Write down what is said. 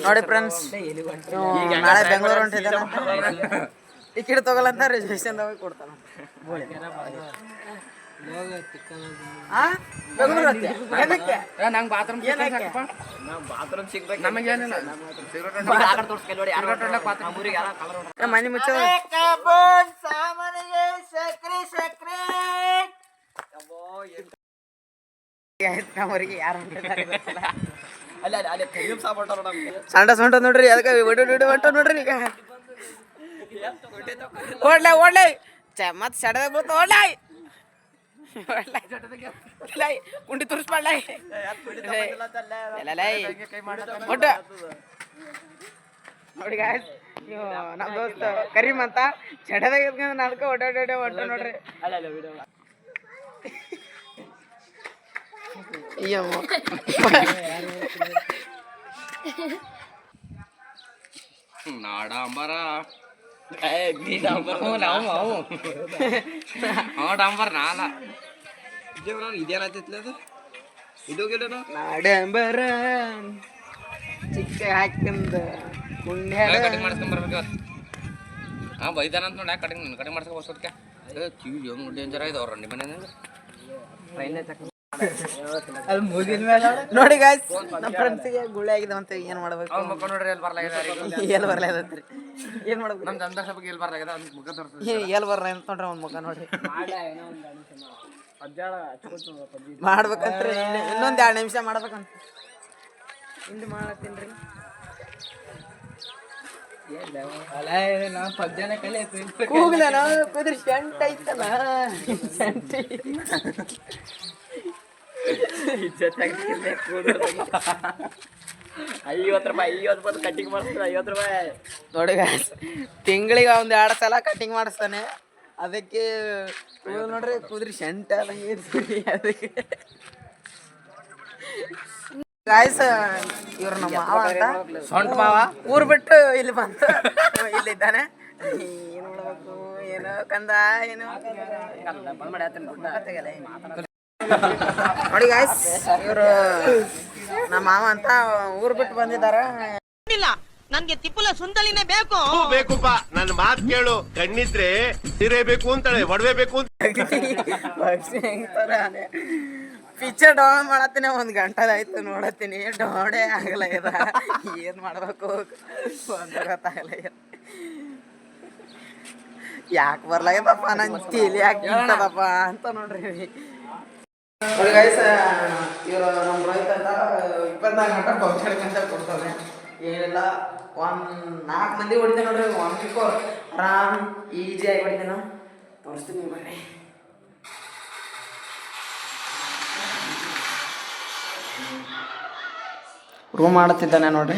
ನೋಡಿ ಫ್ರೆಂಡ್ಸ್, ನಾಳೆ Bengaluru ಹೊಂಟಿದ್ದಾನೆ, ticket ತಗೊಳ್ಳಂತ reservation ಕೊಡ್ತಾನ. ಮನೆ ಮುಚ್ಚ ಯಾರು ಸಣ್ಣ ಸೊಂಟ ನೋಡ್ರಿ, ಅದಕ್ಕೆ ಹೊಂಟ ನೋಡ್ರಿ. ಈಗ ಓಡ್ಲೈ ಓಡ್ಲೈ ಮತ್ ಸಡದ ಬೀಳ್ತ, ಓಡ್ಲೈ ಕುಂಡಿ ತುರ್ಸ್ಬಾಡ್ಲೈ ಒಟ್ಟ ನೋಡಿ. ನಮ್ ದೋಸ್ತ ಕರೀಮ್ ಅಂತ ಚಡದಾಗ ಇದ್ಕೊಂಡು ಅದಕ್ಕೆ ಓಡಾಡ ಹೊಂಟ ನೋಡ್ರಿ. ಅಯ್ಯೋ ನಾಡಾಂಬರ ಡಾಂಬರ್ ನಾಲ ಇದೇನಾಯ್ತೈತ್ಲ ಅದು ನಾಡಂಬರ ಚಿಕ್ಕ ಹಾಕಿಂದ ಕಟಿಂಗ್ ಮಾಡಿಸ್ಕೊಂಡ್ ಬರ್ಬೇಕು. ಹಾಂ ಬೈದಾನಂತ ನೋಡಿ, ಯಾಕೆ ಕಟಿಂಗ್ ಮಾಡ್ಸ್ಕೊ ಹೊಸೋದಕ್ಕೆ ಕಿವಿ ಹೆಂಗ್ ಡೇಂಜರ್ ಆಯ್ತು ಅವ್ರ ನಿಮ್ಮ ಮನೆ ನೋಡಿ ಗಾಯ್ಸ್, ನಮ್ಮ ಫ್ರೆಂಡ್ಸಿಗೆ ಗುಳಿ ಆಗಿದೆ ಅಂತ ಏನ್ ಮಾಡ್ಬೇಕು ನೋಡ್ರಿ. ಎಲ್ಲಿ ಬರ್ಲಾಗ್ರಿ, ಎಲ್ಲಿ ಬರ್ಲಾಗತ್ರಿ, ಏನ್ ಮಾಡ್ಬೇಕು? ನಮ್ ಜನತಾ ಸಭೆಗೆ ಎಲ್ಲಿ ಬರ್ಲಾಗ್ಯದ ಅಂತ ಮುಖ ತೋರಿಸ್ತೀವಿ. ಎಲ್ಲಿ ಬರ್ಲ ಅಂತ ನೋಡ್ರಿ ಒಂದ್ ಮುಖ ನೋಡ್ರಿ. ಮಾಡ್ಬೇಕಂತ್ರಿ ಇನ್ನೊಂದ್ 2 ನಿಮಿಷ ಮಾಡ್ಬೇಕಂತ ಹಿಂದ್ ಮಾಡತ್ತೀನ್ರಿ. ಕೂಗ್ಲ ಕುದ್ರಿ ಶಂಟ ಐತಲ್ಲ, ₹50 ಕಟಿಂಗ್ ಮಾಡಿಸ್ತಾರೆ. ₹50 ನೋಡಿ ತಿಂಗಳಿಗೆ 1-2 ಸಲ ಕಟಿಂಗ್ ಮಾಡಿಸ್ತಾನೆ. ಅದಕ್ಕೆ ನೋಡ್ರಿ ಕುದ್ರಿ ಶಂಟ ಅದಕ್ಕೆ ಗಾಯ್ಸ್, ಇವ್ರು ನಮ್ಮ ಮಾವ ಅಂತ, ಸೊಂಟ ಮಾವ ಊರ್ ಬಿಟ್ಟು ಇಲ್ಲಿ ಬಂತು, ಇಲ್ಲಿದ್ದಾನೆ. ಏನ್ ಮಾಡ್ಬೇಕು ಏನೋ ಕಂದ ಏನೋ ನೋಡಿ ಗಾಯ್ಸ್, ಇವರು ನಮ್ಮ ಮಾವ ಅಂತ ಊರ್ ಬಿಟ್ಟು ಬಂದಿದ್ದಾರೆ. ನನ್ಗೆ ತಿಪ್ಪುಲ ಸುಂದಲಿನೇ ಬೇಕು ಬೇಕುಪ್ಪ, ನನ್ನ ಮಾತು ಕೇಳು. ಕಣ್ಣಿದ್ರೆ ಸೀರೆ ಬೇಕು ಅಂತಾಳೆ, ಒಡವೆ ಬೇಕು ಅಂತ. ಪಿಕ್ಚರ್ ಡೌನ್ ಮಾಡತ್ತೀನಿ, 1 ಗಂಟೆ ಆಯ್ತು ನೋಡತ್ತೀನಿ, ಡೌಡೇ ಆಗಲ್ಲ. ಏನ್ ಮಾಡ್ಬೇಕು ಒಂದು ಗೊತ್ತಾಗಲ್ಲ. ಯಾಕೆ ಬರ್ಲಾಗ್ಯದಪ್ಪ, ನನ್ ತೇಲಿ ಯಾಕಿಂತದಪ್ಪ ಅಂತ ನೋಡ್ರಿ. ಇವರು ನಮ್ಮ ರೈತ 24 ಗಂಟೆ ಪಂಚಾಯತ್ ಕೊಡ್ತಾರೆ. ಏನಿಲ್ಲ, 4 ಮಂದಿ ಹೊಡಿತೇನೆ ನೋಡ್ರಿ. 1 ವೀಕ್ ಆರಾಮ್ ಈಜಿ ಆಗಿ ಹೊಡಿತೇನೆ. ತೋರಿಸ್ತೀನಿ ಬರ್ರಿ. ರೂಮ್ ಮಾಡುತ್ತಿದ್ದಾನೆ ನೋಡ್ರಿ.